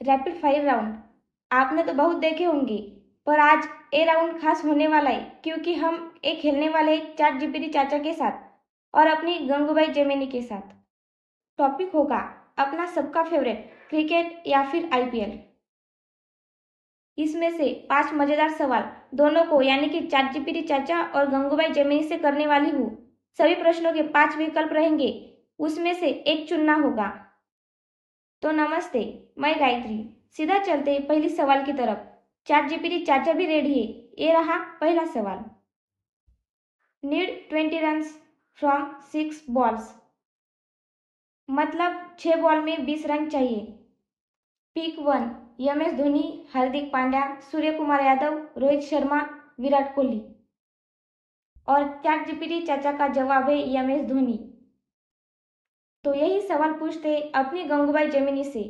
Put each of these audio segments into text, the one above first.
Rapid fire round आपने तो बहुत देखे होंगे, पर आज ये राउंड खास होने वाला है क्योंकि हम एक खेलने वाले चैट जीपीटी चाचा के साथ और अपनी गंगूबाई जेमिनी के साथ। टॉपिक होगा अपना सबका फेवरेट क्रिकेट या फिर आईपीएल। इसमें से 5 मजेदार सवाल दोनों को यानी कि चैट जीपीटी चाचा और गंगूबाई जेमिनी से करने वाली हूँ। सभी प्रश्नों के 5 विकल्प रहेंगे, उसमें से एक चुनना होगा। तो नमस्ते, मैं गायत्री। सीधा चलते पहली सवाल की तरफ। चैट जीपीटी चाचा भी रेडी है। ये रहा पहला सवाल। नीड 20 रन्स फ्रॉम 6 बॉल्स, मतलब 6 बॉल में 20 रन चाहिए। Pick 1, MS. धोनी, हार्दिक पांड्या, सूर्य कुमार यादव, रोहित शर्मा, विराट कोहली। और चैट जीपीटी चाचा का जवाब है एम.एस. धोनी। तो यही सवाल पूछते अपनी गंगूबाई जेमिनी से।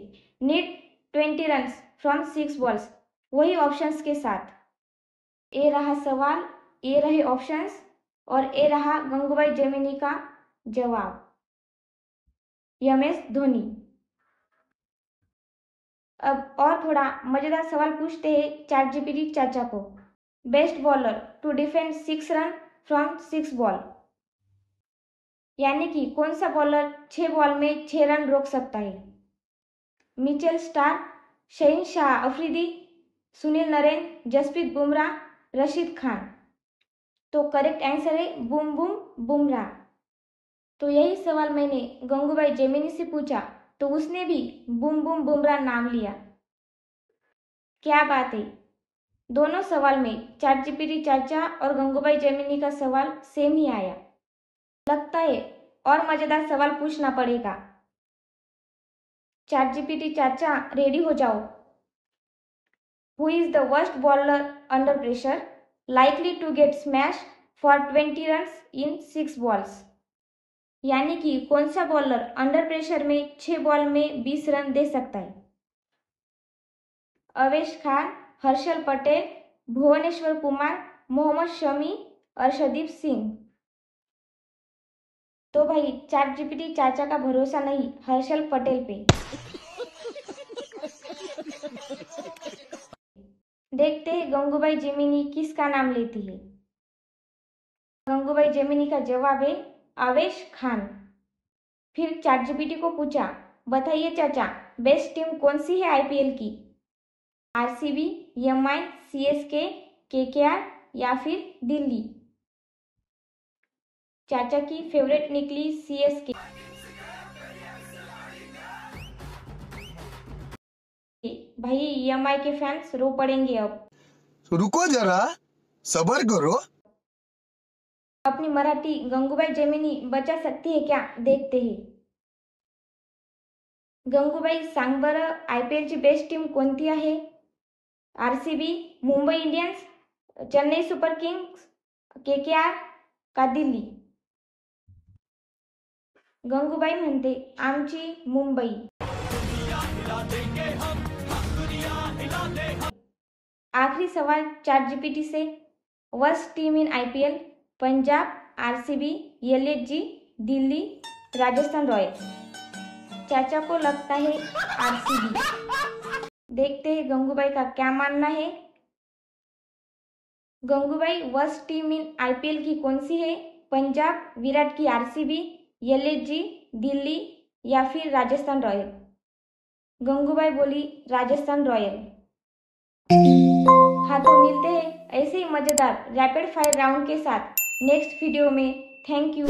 नीड 20 रन्स फ्रॉम 6 बॉल्स, वही ऑप्शंस के साथ। ये रहा सवाल, ये रहे ऑप्शंस और ये रहा गंगूबाई जेमिनी का जवाब, एम.एस. धोनी। अब और थोड़ा मजेदार सवाल पूछते हैं चैट जीपीटी चाचा को। Best bowler to defend 6 run from 6 ball, यानी कि कौन सा बॉलर 6 बॉल में 6 रन रोक सकता है। Mitchell Starc, Shaheen Shah Afridi, Sunil Narine, Jasprit Bumrah, Rashid Khan. तो करेक्ट आंसर है बूम बूम बुमराह। तो यही सवाल मैंने गंगूबाई जेमिनी से पूछा तो उसने भी बूम बूम बुमराह नाम लिया। क्या बात है, दोनों सवाल में चैट जीपीटी चाचा और गंगूबाई जेमिनी का सवाल सेम ही आया। लगता है और मजेदार सवाल पूछना पड़ेगा। चैट जीपीटी चाचा रेडी हो जाओ। Who is the worst bowler under pressure likely to get smash for 20 runs in 6 balls, यानी कि कौन सा बॉलर अंडर प्रेशर में 6 बॉल में 20 रन दे सकता है। अवेश खान, हर्षल पटेल, भुवनेश्वर कुमार, मोहम्मद शमी, अर्शदीप सिंह। तो भाई चैट जीपीटी चाचा का भरोसा नहीं हर्षल पटेल पे। देखते हैं गंगूबाई जेमिनी किसका नाम लेती है। गंगूबाई जेमिनी का जवाब है अवेश खान। फिर चैट जीपीटी को पूछा, बताइए चाचा बेस्ट टीम कौन सी है आईपीएल की। आरसीबी, एमआई, सीएसके, केकेआर या फिर दिल्ली। चाचा की फेवरेट निकली सीएसके। भाई एमआई के फैंस रो पड़ेंगे अब। रुको जरा, सबर करो। अपनी मराठी गंगूबाई जेमिनी बचा सकती है क्या, देखते हैं। गंगूबाई सांग बरं आयपीएलची बेस्ट टीम कोणती आहे। RCB, Mumbai Indians, Chennai super Kings, KKR का दिल्ली। गंगूबाई म्हणते आमची मुंबई। आखिरी सवाल चैट जीपीटी से। Worst team in IPL Punjab, RCB, LSG, Delhi, Rajasthan Royals. चाचा को लगता है आरसीबी। देखते हैं गंगूबाई का क्या मानना है। Gangubai worst team in IPL की कौन सी है। पंजाब, विराट की आरसीबी, एलएसजी, दिल्ली या फिर राजस्थान रॉयल। गंगूबाई बोली राजस्थान रॉयल। हाँ तो मिलते हैं ऐसे ही मजेदार रैपिड फायर राउंड के साथ नेक्स्ट वीडियो में। Thank you.